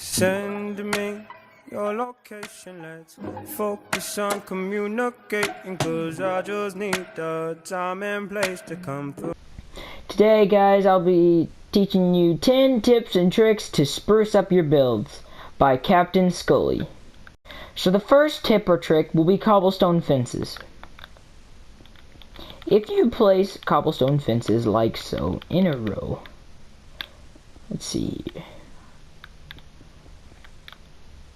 Send me your location, let's focus on communicating, cause I just need the time and place to come through. Today, guys, I'll be teaching you 10 tips and tricks to spruce up your builds by Captain Scully. So the first tip or trick will be cobblestone fences. If you place cobblestone fences like so in a row, let's see,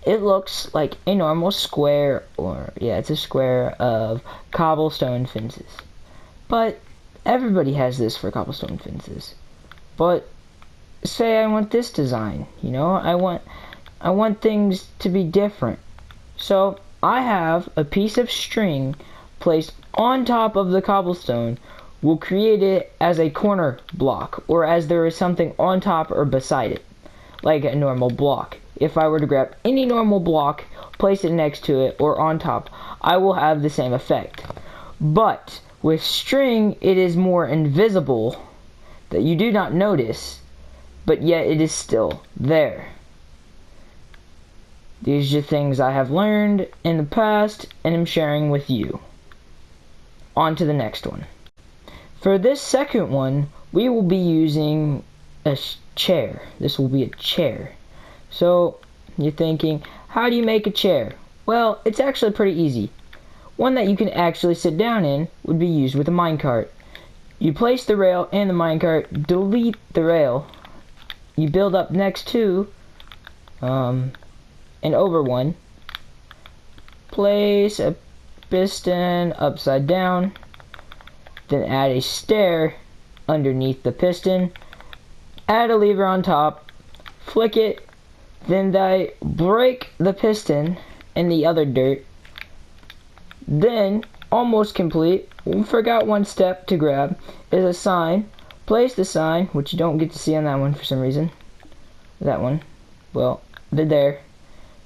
it looks like a normal square, or yeah, it's a square of cobblestone fences. But everybody has this for cobblestone fences. But say I want this design, you know, I want things to be different. So I have a piece of string placed on top of the cobblestone. We'll create it as a corner block, or as there is something on top or beside it, like a normal block. If I were to grab any normal block, place it next to it or on top, I will have the same effect. But with string, it is more invisible, that you do not notice, but yet it is still there. These are things I have learned in the past and am sharing with you. On to the next one. For this second one, we will be using a chair. This will be a chair. So you're thinking, how do you make a chair? Well, it's actually pretty easy. One that you can actually sit down in would be used with a minecart. You place the rail and the minecart, delete the rail. You build up next to and over one. Place a piston upside down. Then add a stair underneath the piston. Add a lever on top. Flick it. Then I break the piston and the other dirt. Then, almost complete, we forgot one step to grab, is a sign. Place the sign, which you don't get to see on that one for some reason. That one. Well, they're there.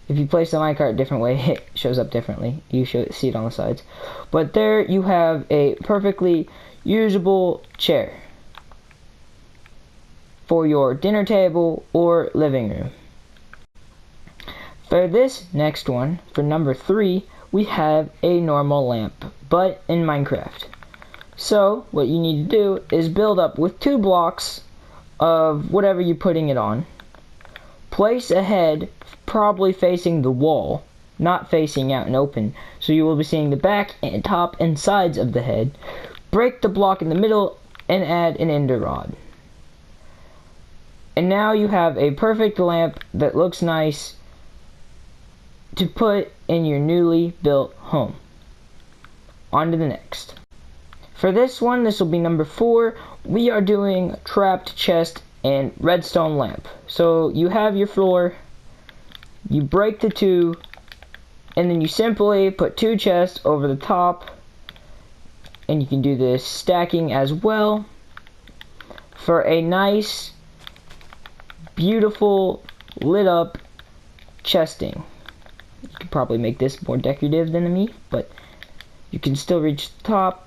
If you place the minecart a different way, it shows up differently. You see it on the sides. But there you have a perfectly usable chair for your dinner table or living room. For this next one, for number 3, we have a normal lamp, but in Minecraft. So, what you need to do is build up with 2 blocks of whatever you're putting it on. Place a head, probably facing the wall, not facing out and open, so you will be seeing the back and top and sides of the head. Break the block in the middle and add an ender rod. And now you have a perfect lamp that looks nice to put in your newly built home. On to the next. For this one, this will be number 4. We are doing trapped chest and redstone lamp. So you have your floor, you break the 2, and then you simply put 2 chests over the top, and you can do this stacking as well for a nice, beautiful, lit up chesting. You could probably make this more decorative than me, but you can still reach the top,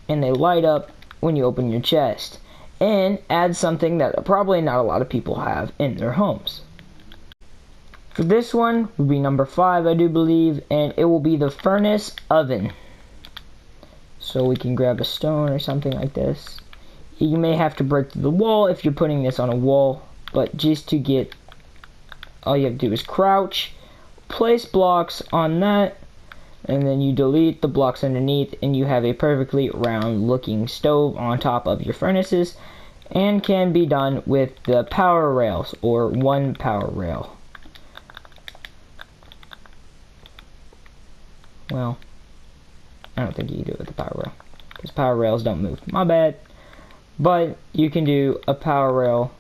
and they light up when you open your chest. And add something that probably not a lot of people have in their homes. For this one would be number 5, I do believe, and it will be the furnace oven. So we can grab a stone or something like this. You may have to break through the wall if you're putting this on a wall, but just to get, all you have to do is crouch, place blocks on that, and then you delete the blocks underneath, and you have a perfectly round looking stove on top of your furnaces, and can be done with the power rails, or 1 power rail. Well, I don't think you can do it with the power rail, because power rails don't move. My bad. But you can do a power rail.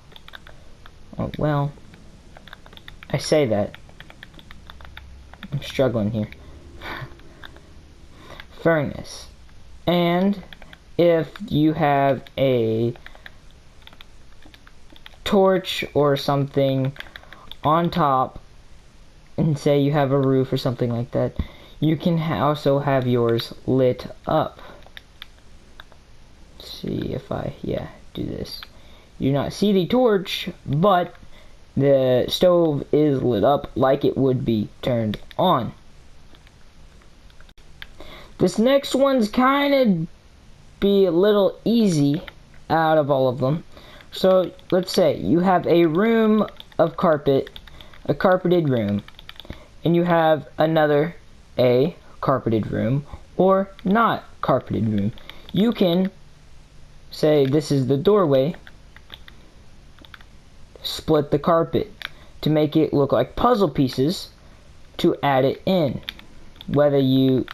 Oh, well, I say that. I'm struggling here. Furnace. And if you have a torch or something on top, and say you have a roof or something like that, you can also have yours lit up. Let's see if I do this. You do not see the torch, but the stove is lit up like it would be turned on. This next one's kind of be a little easy out of all of them. So let's say you have a room of carpet, a carpeted room, and you have another a carpeted room or not carpeted room. You can say this is the doorway, split the carpet to make it look like puzzle pieces to add it in, whether you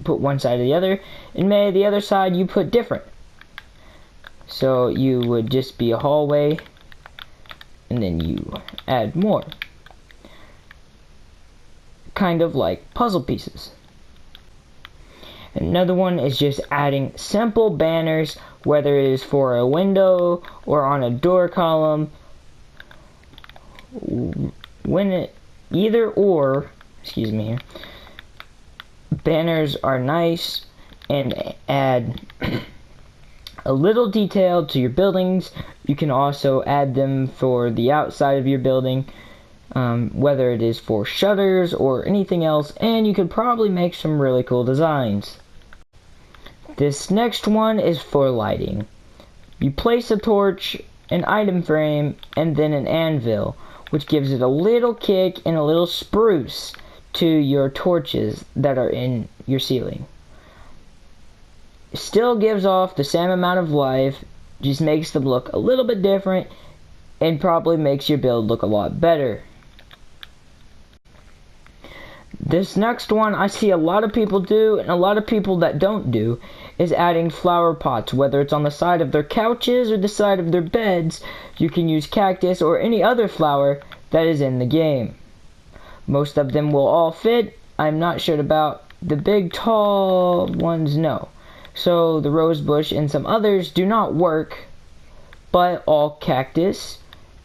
put one side or the other, and maybe the other side you put different. So you would just be a hallway, and then you add more. Kind of like puzzle pieces. Another one is just adding simple banners, whether it is for a window or on a door column. Excuse me here. Banners are nice and add a little detail to your buildings. You can also add them for the outside of your building, whether it is for shutters or anything else, and you could probably make some really cool designs. This next one is for lighting. You place a torch, an item frame, and then an anvil, which gives it a little kick and a little spruce to your torches that are in your ceiling. Still gives off the same amount of life, just makes them look a little bit different, and probably makes your build look a lot better. This next one I see a lot of people do, and a lot of people that don't do, is adding flower pots, whether it's on the side of their couches or the side of their beds. You can use cactus or any other flower that is in the game. Most of them will all fit. I'm not sure about the big tall ones, no. So the rose bush and some others do not work, but all cactus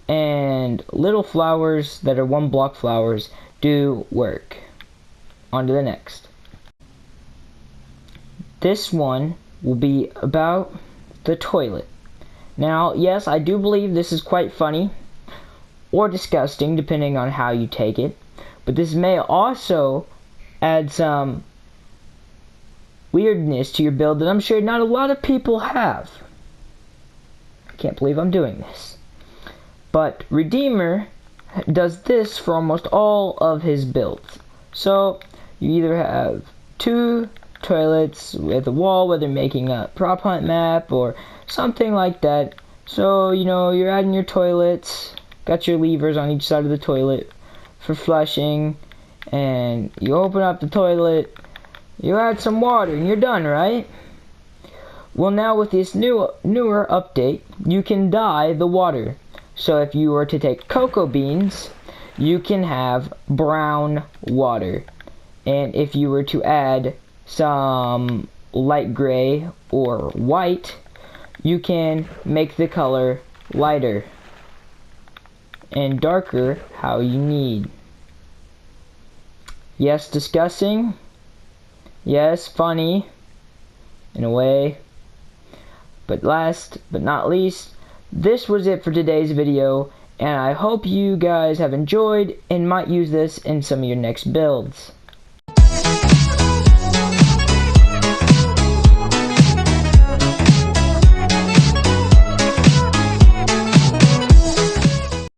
and little flowers that are 1 block flowers do work. On to the next. This one will be about the toilet. Now, yes, I do believe this is quite funny or disgusting depending on how you take it, but this may also add some weirdness to your build that I'm sure not a lot of people have. I can't believe I'm doing this. But Redeemer does this for almost all of his builds. So you either have 2 toilets with a wall, whether making a prop hunt map or something like that. So, you know, you're adding your toilets, got your levers on each side of the toilet for flushing, and you open up the toilet, you add some water, and you're done, right? Well, now with this newer update, you can dye the water. So if you were to take cocoa beans, you can have brown water. And if you were to add some light gray or white, you can make the color lighter and darker how you need. Yes, discussing. Yes, funny in a way. But last but not least, this was it for today's video, and I hope you guys have enjoyed and might use this in some of your next builds.